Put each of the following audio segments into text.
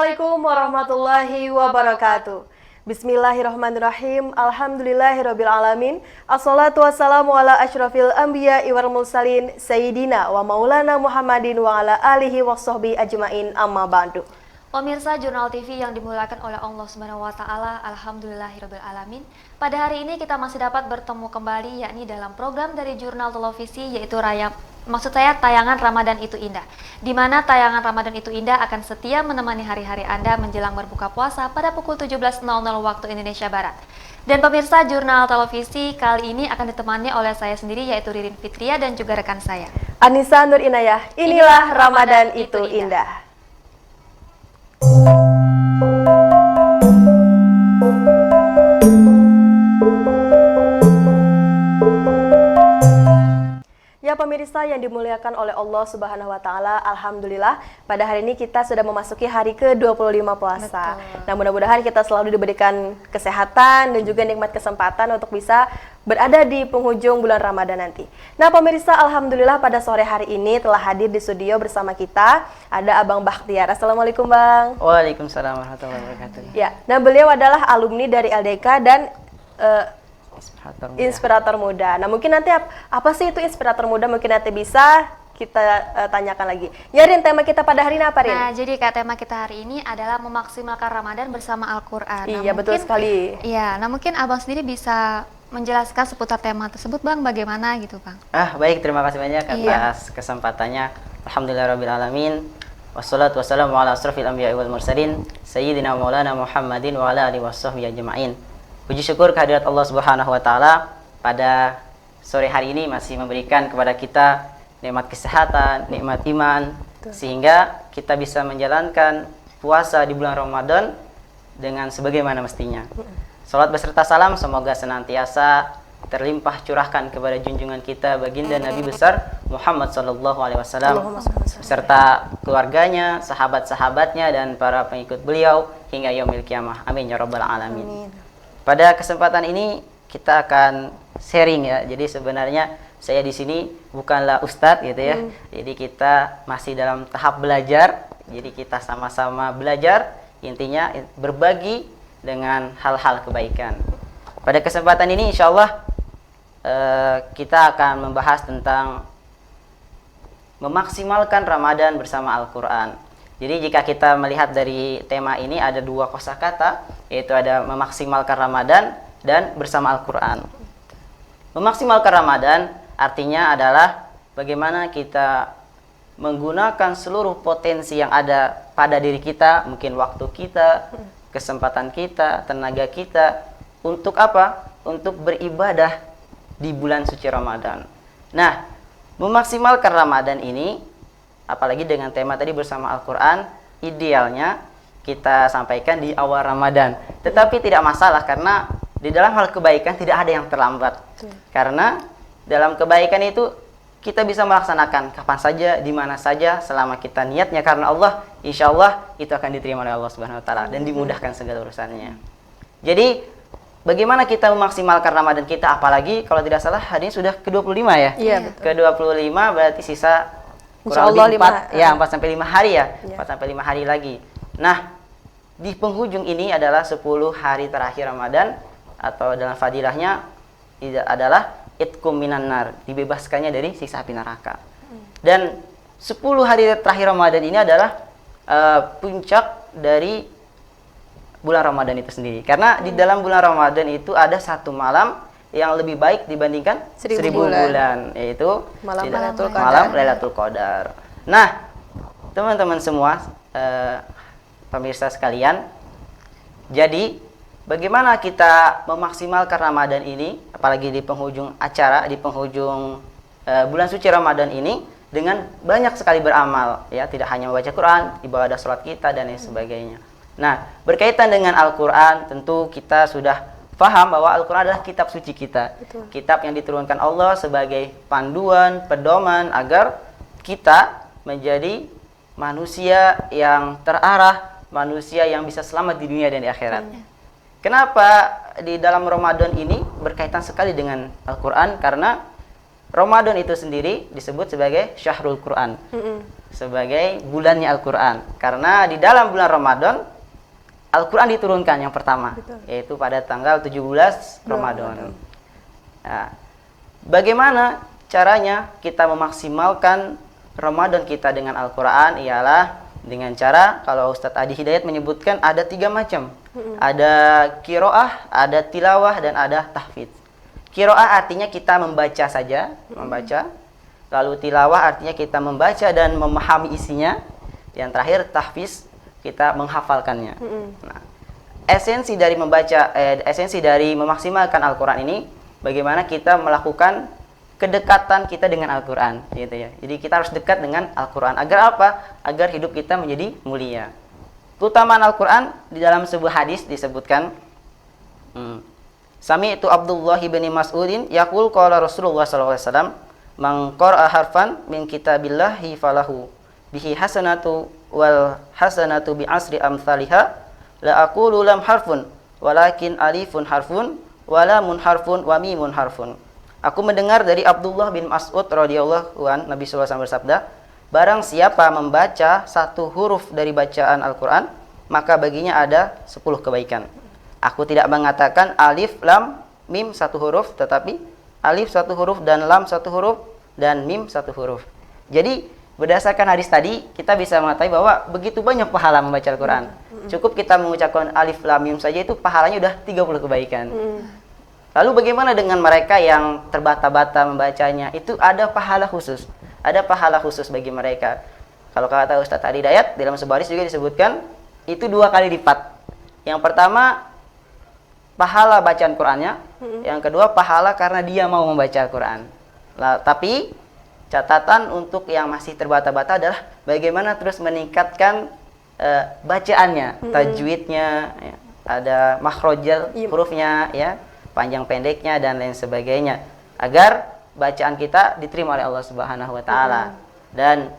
Assalamualaikum warahmatullahi wabarakatuh. Bismillahirrahmanirrahim. Alhamdulillahirrabbilalamin. Assalatu wassalamu ala asyrafil anbiya wal mursalin Sayyidina wa maulana Muhammadin wa ala alihi wa sahbihi ajmain amma ba'du. Pemirsa Jurnal TV yang dimuliakan oleh Allah Subhanahu wa taala, alhamdulillahirabbil alamin. Pada hari ini kita masih dapat bertemu kembali yakni dalam program dari Jurnal Televisi yaitu tayangan Ramadan Itu Indah. Di mana tayangan Ramadan Itu Indah akan setia menemani hari-hari Anda menjelang berbuka puasa pada pukul 17.00 waktu Indonesia Barat. Dan pemirsa Jurnal Televisi kali ini akan ditemani oleh saya sendiri yaitu Ririn Fitria dan juga rekan saya Anissa Nur Inayah. Inilah Ramadan Itu Indah. Ya pemirsa yang dimuliakan oleh Allah Subhanahu wa taala, alhamdulillah pada hari ini kita sudah memasuki hari ke-25 puasa. Betul. Nah, mudah-mudahan kita selalu diberikan kesehatan dan juga nikmat kesempatan untuk bisa berada di penghujung bulan Ramadan nanti. Nah, pemirsa, alhamdulillah pada sore hari ini telah hadir di studio bersama kita ada Abang Bakhtiar. Assalamualaikum, Bang. Waalaikumsalam warahmatullahi wabarakatuh. Ya, nah beliau adalah alumni dari LDK dan Inspirator Muda. Nah, mungkin nanti apa sih itu Inspirator Muda? Mungkin nanti bisa kita tanyakan lagi. Ya, Rin, tema kita pada hari ini apa, Rin? Nah, jadi tema kita hari ini adalah memaksimalkan Ramadan bersama Al-Qur'an. Iya, betul sekali. Iya, nah mungkin Abang sendiri bisa menjelaskan seputar tema tersebut, Bang, bagaimana gitu, Bang? Baik, terima kasih banyak atas kesempatannya. Alhamdulillahirabbil alamin. Wassalatu wassalamu ala asrofil anbiya wal mursalin Sayyidina maulana Muhammadin wa ala alihi washabbihi ajmain. Puji syukur kehadirat Allah Subhanahu wa taala pada sore hari ini masih memberikan kepada kita nikmat kesehatan, nikmat iman, sehingga kita bisa menjalankan puasa di bulan Ramadan dengan sebagaimana mestinya. Salat beserta salam semoga senantiasa terlimpah curahkan kepada junjungan kita baginda Nabi besar Muhammad sallallahu alaihi wasallam beserta keluarganya, sahabat-sahabatnya dan para pengikut beliau hingga yaumil kiamah. Amin ya rabbal alamin. Amin. Pada kesempatan ini kita akan sharing ya. Jadi sebenarnya saya di sini bukanlah ustadz gitu ya. Jadi kita masih dalam tahap belajar. Jadi kita sama-sama belajar. Intinya berbagi dengan hal-hal kebaikan. Pada kesempatan ini insya Allah kita akan membahas tentang memaksimalkan Ramadan bersama Al-Quran. Jadi jika kita melihat dari tema ini ada dua kosakata, yaitu ada memaksimalkan Ramadan dan bersama Al-Quran. Memaksimalkan Ramadan artinya adalah bagaimana kita menggunakan seluruh potensi yang ada pada diri kita, mungkin waktu kita, kesempatan kita, tenaga kita, untuk apa? Untuk beribadah di bulan suci Ramadan. Nah, memaksimalkan Ramadan ini apalagi dengan tema tadi bersama Al-Quran, idealnya kita sampaikan di awal Ramadan. Tetapi tidak masalah karena di dalam hal kebaikan tidak ada yang terlambat. Karena dalam kebaikan itu kita bisa melaksanakan kapan saja, di mana saja, selama kita niatnya karena Allah, insya Allah itu akan diterima oleh Allah Subhanahu Wa Taala dan dimudahkan segala urusannya. Jadi bagaimana kita memaksimalkan Ramadan kita, apalagi kalau tidak salah hari ini sudah ke-25 ya? Iya, betul. Ke-25 berarti sisa kurang lebih 4 sampai 5 hari ya. 4 sampai 5 hari lagi. Nah, di penghujung ini adalah 10 hari terakhir Ramadan atau dalam fadilahnya adalah itqum minan nar, dibebaskannya dari siksa api neraka. Dan 10 hari terakhir Ramadan ini adalah puncak dari bulan Ramadan itu sendiri. Karena di dalam bulan Ramadan itu ada satu malam yang lebih baik dibandingkan 1000 bulan, yaitu malam Lailatul Qadar. Nah, teman-teman semua, pemirsa sekalian, jadi bagaimana kita memaksimalkan Ramadan ini, apalagi di penghujung acara, di penghujung bulan suci Ramadan ini, dengan banyak sekali beramal, ya, tidak hanya membaca Quran, ibadah sholat kita dan lain sebagainya. Nah, berkaitan dengan Al-Quran, tentu kita sudah paham bahwa Al-Quran adalah kitab suci kita. Betul. Kitab yang diturunkan Allah sebagai panduan, pedoman agar kita menjadi manusia yang terarah, manusia yang bisa selamat di dunia dan di akhirat. Kenapa di dalam Ramadan ini berkaitan sekali dengan Al-Quran? Karena Ramadan itu sendiri disebut sebagai Syahrul Quran, sebagai bulannya Al-Quran. Karena di dalam bulan Ramadan Al-Quran diturunkan yang pertama, yaitu pada tanggal 17 Ramadan. Nah, bagaimana caranya kita memaksimalkan Ramadan kita dengan Al-Quran? Ialah dengan cara, kalau Ustadz Adi Hidayat menyebutkan ada 3 macam. Ada kiroah, ada tilawah, dan ada tahfidz. Kiroah artinya kita membaca saja, membaca. Lalu tilawah artinya kita membaca dan memahami isinya. Yang terakhir tahfidz, kita menghafalkannya. Nah, esensi dari esensi dari memaksimalkan Al-Quran ini, bagaimana kita melakukan kedekatan kita dengan Al-Quran, gitu ya. Jadi kita harus dekat dengan Al-Quran. Agar apa? Agar hidup kita menjadi mulia. Keutamaan Al-Quran di dalam sebuah hadis disebutkan, Sami'tu Abdullah bin Mas'udin yaqul qala Rasulullah sallallahu alaihi wasallam, "Man qara'a harfan min kitabillahi falahu bihi hasanatu wal hasanatu bi asri amsalihha la aqulu lam harfun walakin alifun harfun wa lamun harfun wa mimun harfun." Aku mendengar dari Abdullah bin Mas'ud radhiyallahu an, Nabi sallallahu alaihi wasallam bersabda, barang siapa membaca 1 huruf dari bacaan Al-Quran, maka baginya ada 10 kebaikan. Aku tidak mengatakan alif, lam, mim 1 huruf, tetapi alif 1 huruf dan lam 1 huruf dan mim 1 huruf. Jadi berdasarkan hadis tadi, kita bisa mengetahui bahwa begitu banyak pahala membaca Al-Quran. Cukup kita mengucapkan alif, lam, mim saja itu pahalanya udah 30 kebaikan. Lalu bagaimana dengan mereka yang terbata-bata membacanya? Itu ada pahala khusus. Ada pahala khusus bagi mereka. Kalau kata Ustadz Adi Hidayat, dalam sebuah hadis juga disebutkan, itu 2 kali lipat. Yang pertama, pahala bacaan Qur'annya. Yang kedua, pahala karena dia mau membaca Al-Quran. Tapi, catatan untuk yang masih terbata-bata adalah bagaimana terus meningkatkan bacaannya, tajwidnya, ya. Ada makhrajal hurufnya, ya, panjang pendeknya dan lain sebagainya, agar bacaan kita diterima oleh Allah Subhanahu wa taala. Dan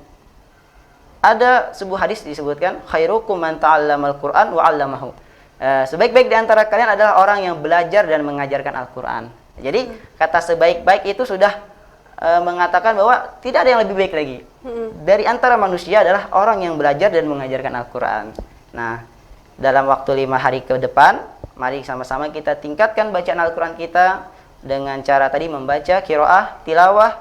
ada sebuah hadis disebutkan, khairukum man ta'allamal Qur'an wa 'allamahu. Sebaik-baik di antara kalian adalah orang yang belajar dan mengajarkan Al-Qur'an. Jadi kata sebaik-baik itu sudah mengatakan bahwa tidak ada yang lebih baik lagi. Dari antara manusia adalah orang yang belajar dan mengajarkan Al-Qur'an. Nah, dalam waktu 5 hari ke depan, mari sama-sama kita tingkatkan bacaan Al-Quran kita dengan cara tadi membaca, kiroah, tilawah,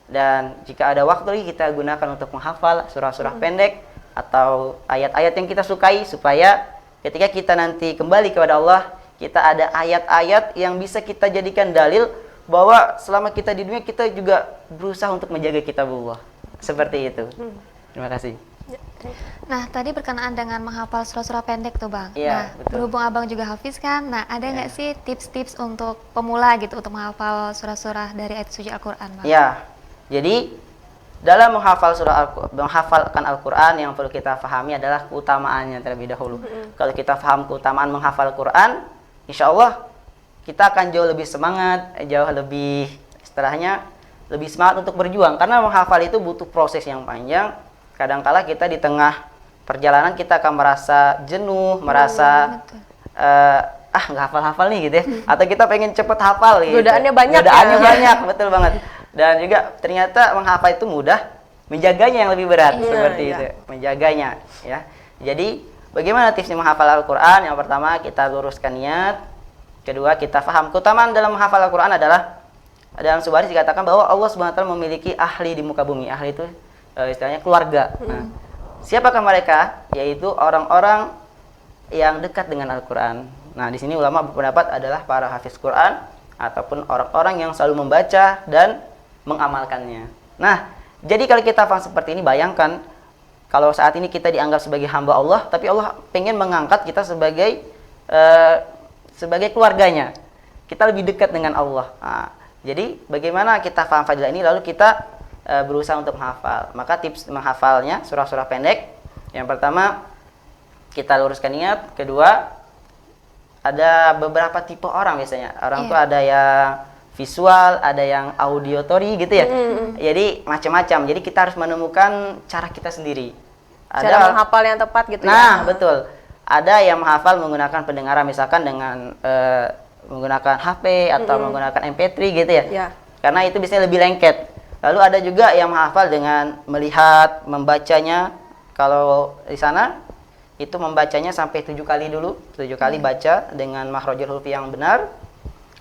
dan jika ada waktu lagi kita gunakan untuk menghafal surah-surah pendek atau ayat-ayat yang kita sukai, supaya ketika kita nanti kembali kepada Allah, kita ada ayat-ayat yang bisa kita jadikan dalil bahwa selama kita di dunia kita juga berusaha untuk menjaga kitabullah. Seperti itu. Terima kasih. Nah, tadi berkenaan dengan menghafal surah-surah pendek tuh, Bang. Iya, Nah, betul. berhubung Abang juga hafiz kan, nah ada nggak sih tips-tips untuk pemula gitu untuk menghafal surah-surah dari ayat suci Al-Quran, Bang? Ya, jadi dalam menghafalkan Al-Quran yang perlu kita pahami adalah keutamaannya terlebih dahulu. Kalau kita paham keutamaan menghafal Quran, insya Allah kita akan jauh lebih semangat, jauh lebih istilahnya lebih semangat untuk berjuang. Karena menghafal itu butuh proses yang panjang. Kadangkala kita di tengah perjalanan kita akan merasa jenuh, merasa nggak hafal-hafal nih gitu ya. Atau kita pengen cepet hafal gitu. Godaannya banyak. Godaannya banyak, betul banget. Dan juga ternyata menghafal itu mudah, menjaganya yang lebih berat, seperti itu. Menjaganya, ya. Jadi bagaimana tipsnya menghafal Al-Quran? Yang pertama kita luruskan niat. Kedua kita paham keutamaan dalam menghafal Al-Quran adalah dalam sebuah hadis dikatakan bahwa Allah Subhanahu wa taala memiliki ahli di muka bumi. Ahli itu istilahnya keluarga. Nah, siapakah mereka? Yaitu orang-orang yang dekat dengan Al-Quran. Nah, di sini ulama berpendapat adalah para hafiz Quran ataupun orang-orang yang selalu membaca dan mengamalkannya. Nah, jadi kalau kita paham seperti ini, bayangkan kalau saat ini kita dianggap sebagai hamba Allah, tapi Allah pengen mengangkat kita sebagai keluarganya. Kita lebih dekat dengan Allah. Nah, jadi bagaimana kita paham fadilah ini lalu kita berusaha untuk menghafal. Maka tips menghafalnya surah-surah pendek. Yang pertama, kita luruskan niat. Kedua, ada beberapa tipe orang biasanya. Orang tuh ada yang visual, ada yang auditory gitu ya. Jadi macam-macam. Jadi kita harus menemukan cara kita sendiri. Cara menghafal yang tepat gitu ya. Nah, betul. Ada yang menghafal menggunakan pendengaran, misalkan dengan menggunakan HP atau menggunakan MP3 gitu ya. karena itu biasanya lebih lengket. Lalu ada juga yang menghafal dengan melihat, membacanya. Kalau di sana itu membacanya sampai 7 kali dulu, 7 kali baca dengan makhrajul huruf yang benar.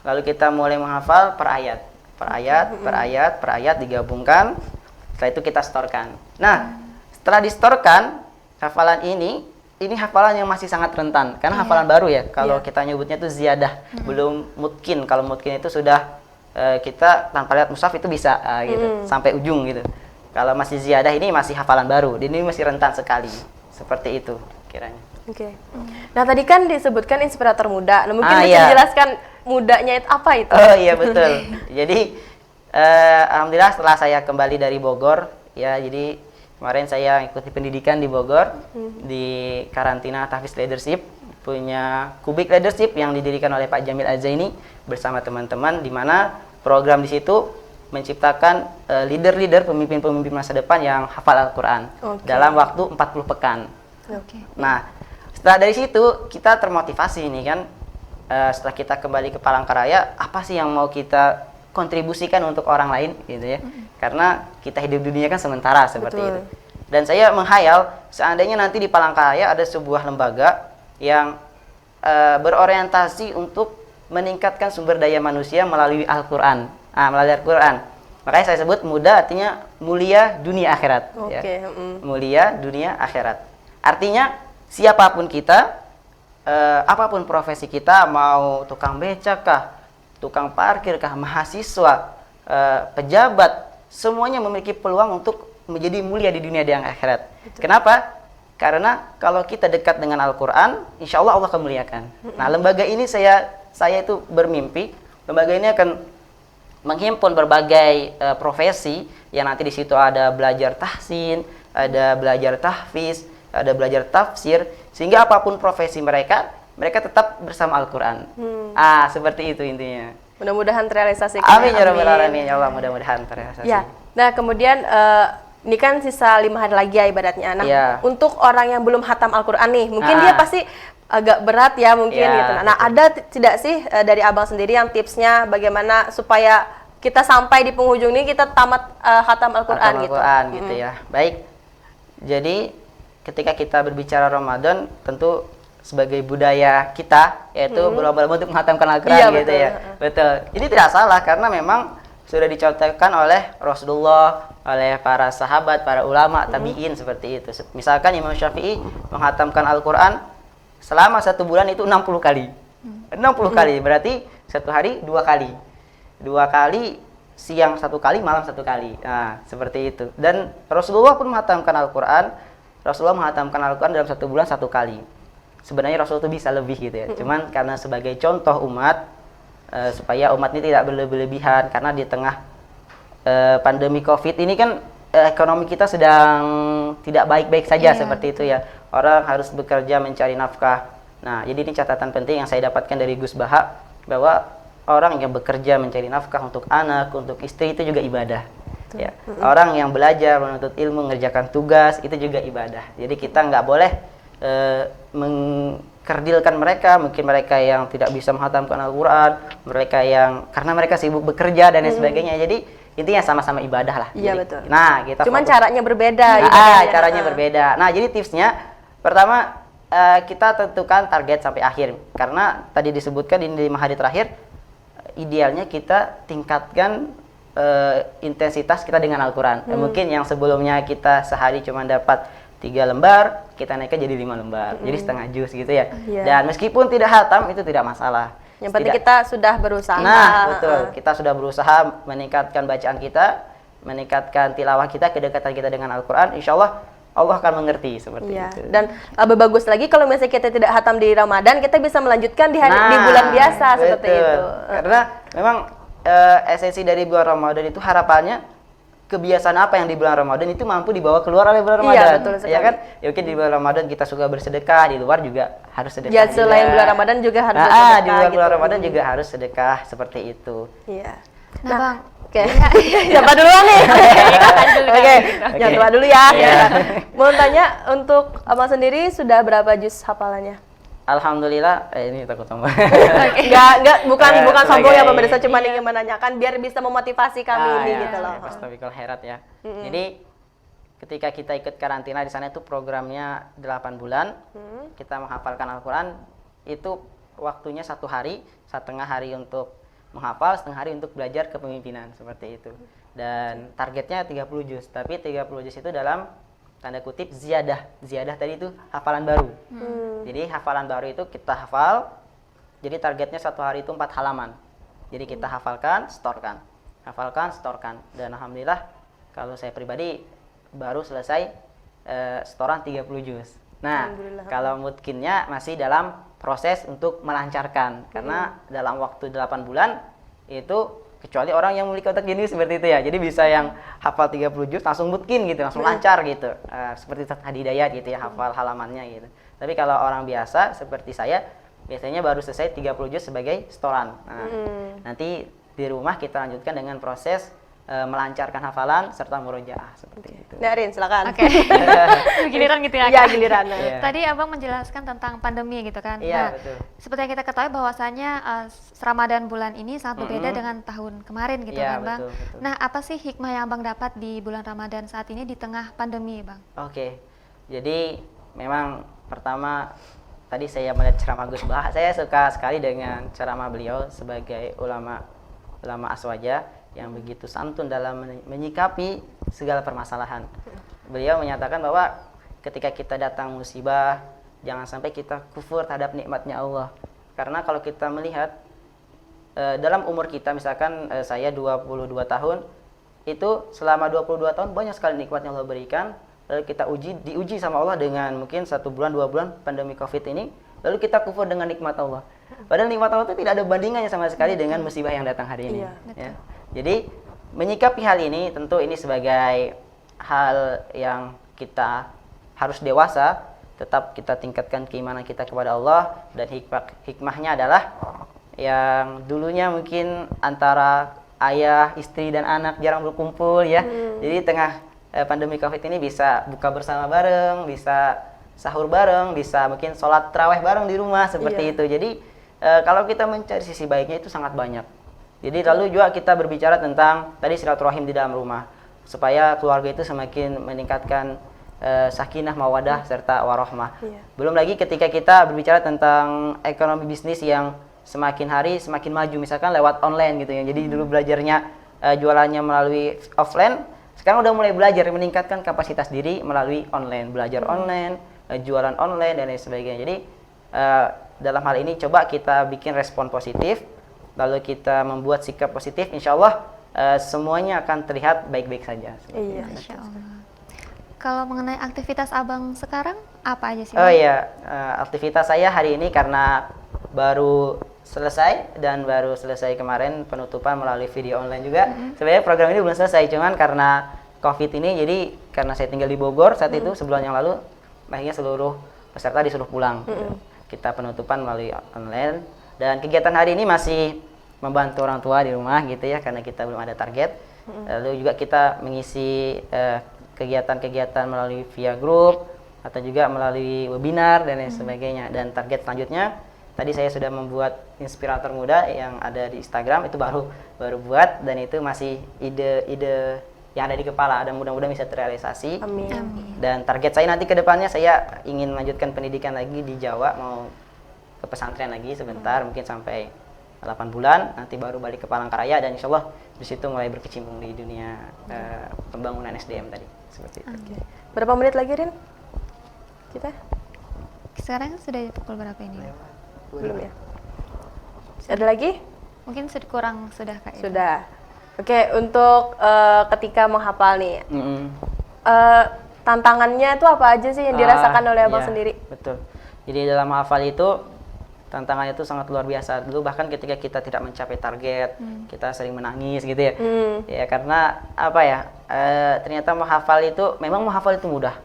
Lalu kita mulai menghafal per ayat, per ayat digabungkan. Setelah itu kita setorkan. Nah, setelah distorkan hafalan ini hafalan yang masih sangat rentan karena hafalan baru ya. Kalau kita nyebutnya itu ziyadah, belum mutkin. Kalau mutkin itu sudah kita tanpa lihat mushaf itu bisa gitu sampai ujung gitu. Kalau masih ziyadah ini masih hafalan baru. Ini masih rentan sekali. Seperti itu kiranya. Oke. Nah, tadi kan disebutkan inspirator muda. Nah, mungkin bisa iya. dijelaskan mudanya itu apa itu? Oh iya betul. Jadi alhamdulillah setelah saya kembali dari Bogor ya, jadi kemarin saya ikuti pendidikan di Bogor di Karantina Tahfiz Leadership, punya Kubik Leadership yang didirikan oleh Pak Jamil Az-Zaini bersama teman-teman, di mana program di situ menciptakan leader-leader, pemimpin-pemimpin masa depan yang hafal Al-Quran dalam waktu 40 pekan. Nah, setelah dari situ kita termotivasi nih kan, setelah kita kembali ke Palangkaraya, apa sih yang mau kita kontribusikan untuk orang lain gitu ya. Karena kita hidup di dunia kan sementara seperti itu. Dan saya menghayal seandainya nanti di Palangkaraya ada sebuah lembaga yang berorientasi untuk meningkatkan sumber daya manusia melalui Al-Quran. Melalui Al-Quran. Makanya saya sebut muda artinya mulia dunia akhirat. Ya. Mulia dunia akhirat. Artinya siapapun kita, apapun profesi kita, mau tukang becak kah, tukang parkir kah, mahasiswa, pejabat, semuanya memiliki peluang untuk menjadi mulia di dunia dan akhirat. Kenapa? Karena kalau kita dekat dengan Al-Quran, insya Allah Allah akan muliakan. Nah, lembaga ini saya itu bermimpi, lembaga ini akan menghimpun berbagai profesi yang nanti di situ ada belajar tahsin, ada belajar tahfiz, ada belajar tafsir, sehingga apapun profesi mereka tetap bersama Al-Quran. Seperti itu intinya. Mudah-mudahan terrealisasi. Amin ya rabbal alamin, ya Allah, mudah-mudahan terrealisasi. Ya. Nah, kemudian ini kan sisa 5 hari lagi ya ibadatnya. Nah, untuk orang yang belum hatam Al-Quran nih, mungkin dia pasti agak berat ya mungkin gitu. Nah, ada tidak sih dari Abang sendiri yang tipsnya bagaimana supaya kita sampai di penghujung ini kita tamat hatam Al-Quran gitu. Gitu ya. Baik. Jadi ketika kita berbicara Ramadan, tentu sebagai budaya kita yaitu berlomba-lomba untuk menghatamkan Al-Quran gitu ya. Betul. Ini tidak salah karena memang sudah dicontohkan oleh Rasulullah, oleh para sahabat, para ulama, tabi'in seperti itu. Misalkan Imam Syafi'i menghatamkan Al-Quran selama 1 bulan itu 60 kali. 60 kali, berarti 1 hari 2 kali. 2 kali, siang 1 kali, malam 1 kali. Nah, seperti itu. Dan Rasulullah pun menghatamkan Al-Quran. Rasulullah menghatamkan Al-Quran dalam 1 bulan 1 kali. Sebenarnya Rasulullah itu bisa lebih gitu ya. Cuman karena sebagai contoh umat, supaya umat ini tidak berlebihan, karena di tengah pandemi COVID ini kan ekonomi kita sedang tidak baik-baik saja seperti itu ya. Orang harus bekerja mencari nafkah. Nah, jadi ini catatan penting yang saya dapatkan dari Gus Baha, bahwa orang yang bekerja mencari nafkah untuk anak, untuk istri itu juga ibadah. Ya. Orang yang belajar menuntut ilmu, mengerjakan tugas itu juga ibadah. Jadi kita nggak boleh mengkerdilkan mereka, mungkin mereka yang tidak bisa menghatamkan Al-Quran, mereka yang karena mereka sibuk bekerja dan lain sebagainya. Jadi intinya sama-sama ibadah lah. Iya, jadi, betul. Nah, kita cuman fokus. caranya berbeda. Caranya berbeda. Nah, jadi tipsnya pertama kita tentukan target sampai akhir, karena tadi disebutkan di 5 hari terakhir idealnya kita tingkatkan intensitas kita dengan Al-Quran. Mungkin yang sebelumnya kita sehari cuma dapat 3 lembar, kita naikkan jadi 5 lembar, jadi setengah juz gitu ya. Dan meskipun tidak hatam itu tidak masalah. Yang penting kita sudah berusaha. Nah, betul. Kita sudah berusaha meningkatkan bacaan kita, meningkatkan tilawah kita, kedekatan kita dengan Al-Quran. Insya Allah Allah akan mengerti seperti itu. Dan lebih bagus lagi kalau misalnya kita tidak hatam di Ramadan, kita bisa melanjutkan di bulan biasa seperti itu. Karena memang esensi dari bulan Ramadan itu harapannya kebiasaan apa yang di bulan Ramadan itu mampu dibawa keluar oleh bulan Ramadan. Iya, betul sekali. Ya kan? Ya mungkin di bulan Ramadan kita suka bersedekah, di luar juga harus sedekah. Ya, selain bulan Ramadan juga harus sedekah. Di bulan Ramadan juga harus sedekah seperti itu. Iya. Nah, Bang, oke. Siapa duluan nih? Oke, jangan lupa dulu ya. Mau tanya, untuk Abang sendiri sudah berapa juz hafalannya? Alhamdulillah, ini takut sama. Bukan sombong ya sebagai- pemirsa, cuma ingin menanyakan biar bisa memotivasi kami ini ya, gitu loh. ya, Pastabikul Khairat ya. Jadi ketika kita ikut karantina di sana itu programnya 8 bulan. Kita menghafalkan Al-Qur'an itu waktunya 1 hari, setengah hari untuk menghafal, setengah hari untuk belajar kepemimpinan seperti itu. Dan targetnya 30 juz, tapi 30 juz itu dalam tanda kutip ziyadah. Ziyadah tadi itu hafalan baru. Jadi hafalan baru itu kita hafal. Jadi targetnya 1 hari itu 4 halaman. Jadi kita hafalkan, storkan. Hafalkan, storkan. Dan alhamdulillah kalau saya pribadi baru selesai setoran 30 juz. Nah, kalau mutkinnya masih dalam proses untuk melancarkan. Karena dalam waktu 8 bulan itu kecuali orang yang memiliki otak jenius seperti itu ya. Jadi bisa yang hafal 30 juz langsung mutkin gitu, langsung lancar gitu. Seperti Ustaz Hadi Dayat gitu ya, hafal halamannya gitu. Tapi kalau orang biasa seperti saya, biasanya baru selesai 30 juz sebagai setoran. Nah, nanti di rumah kita lanjutkan dengan proses melancarkan hafalan serta murojaah seperti itu. Nah, Rin, silakan. Oke. Giliran gitu ya. Iya, Kak? giliran. Iya. Tadi Abang menjelaskan tentang pandemi gitu kan. Iya, betul. Seperti yang kita ketahui bahwasanya Ramadan bulan ini sangat berbeda dengan tahun kemarin gitu Iya, kan, Bang. betul. Nah, apa sih hikmah yang Abang dapat di bulan Ramadan saat ini di tengah pandemi, Bang? Oke. Jadi memang pertama tadi saya melihat ceramah Gus Bah. Saya suka sekali dengan ceramah beliau sebagai ulama aswaja yang begitu santun dalam menyikapi segala permasalahan. Beliau menyatakan bahwa ketika kita datang musibah, jangan sampai kita kufur terhadap nikmatnya Allah. Karena kalau kita melihat dalam umur kita, misalkan saya 22 tahun, itu selama 22 tahun banyak sekali nikmat yang Allah berikan. Lalu kita diuji sama Allah dengan mungkin 1 bulan, 2 bulan pandemi COVID ini, lalu kita kufur dengan nikmat Allah. Padahal nikmat Allah itu tidak ada bandingannya sama sekali dengan musibah yang datang hari ini. Iya, Ya. Jadi menyikapi hal ini tentu ini sebagai hal yang kita harus dewasa, tetap kita tingkatkan keimanan kita kepada Allah, dan hikmahnya adalah yang dulunya mungkin antara ayah, istri dan anak jarang berkumpul ya. Jadi tengah pandemi Covid ini bisa buka bersama bareng, bisa sahur bareng, bisa mungkin sholat tarawih bareng di rumah seperti itu. Jadi kalau kita mencari sisi baiknya itu sangat banyak. Jadi lalu juga kita berbicara tentang tadi silaturahim di dalam rumah supaya keluarga itu semakin meningkatkan sakinah, mawadah serta warahmah. Belum lagi ketika kita berbicara tentang ekonomi bisnis yang semakin hari semakin maju, misalkan lewat online gitu ya. Jadi dulu belajarnya jualannya melalui offline, sekarang udah mulai belajar meningkatkan kapasitas diri melalui online, belajar online, jualan online dan lain sebagainya. Jadi dalam hal ini coba kita bikin respon positif, lalu kita membuat sikap positif, insya Allah semuanya akan terlihat baik-baik saja. Iya. Masya Allah. Kalau mengenai aktivitas Abang sekarang, apa aja sih? Oh iya, aktivitas saya hari ini karena baru selesai dan baru selesai kemarin penutupan melalui video online juga. Sebenarnya program ini belum selesai, cuman karena COVID ini, jadi karena saya tinggal di Bogor saat itu sebulan yang lalu, akhirnya seluruh peserta disuruh pulang. Kita penutupan melalui online, dan kegiatan hari ini masih membantu orang tua di rumah gitu ya, karena kita belum ada target. Lalu juga kita mengisi kegiatan-kegiatan melalui via grup atau juga melalui webinar dan lain sebagainya. Dan target selanjutnya tadi saya sudah membuat inspirator muda yang ada di Instagram, itu baru buat, dan itu masih ide-ide yang ada di kepala, dan mudah-mudahan bisa terrealisasi. Amin. Dan target saya nanti ke depannya saya ingin melanjutkan pendidikan lagi di Jawa, mau ke pesantren lagi sebentar, mungkin sampai 8 bulan, nanti baru balik ke Palangkaraya, dan insya Allah di situ mulai berkecimpung di dunia pembangunan SDM tadi, seperti itu. Berapa menit lagi, Rin? Kita? Sekarang sudah pukul berapa ini? Belum ya? Ada lagi? Mungkin kurang sudah Kak. ya? Sudah. Oke, untuk ketika menghafal nih, tantangannya itu apa aja sih yang dirasakan oleh Abang iya, sendiri? Betul. Jadi dalam menghafal itu tantangannya itu sangat luar biasa. Dulu bahkan ketika kita tidak mencapai target, kita sering menangis gitu ya. Ya karena apa ya? Ternyata menghafal itu memang menghafal itu mudah.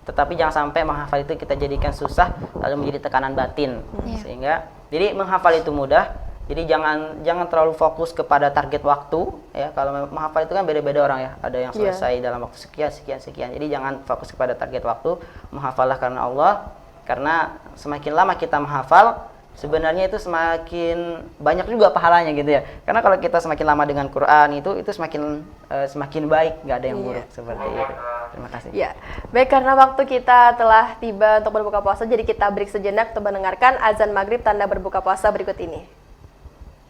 Tetapi jangan sampai menghafal itu kita jadikan susah lalu menjadi tekanan batin. Sehingga jadi menghafal itu mudah. Jadi jangan terlalu fokus kepada target waktu ya. Kalau menghafal itu kan beda-beda orang ya. Ada yang selesai dalam waktu sekian. Jadi jangan fokus kepada target waktu. Menghafallah karena Allah. Karena semakin lama kita menghafal, sebenarnya itu semakin banyak juga pahalanya gitu ya. Karena kalau kita semakin lama dengan Quran itu semakin baik, nggak ada yang buruk seperti itu. Terima kasih. Ya, baik, karena waktu kita telah tiba untuk berbuka puasa, jadi kita break sejenak untuk mendengarkan azan maghrib tanda berbuka puasa berikut ini.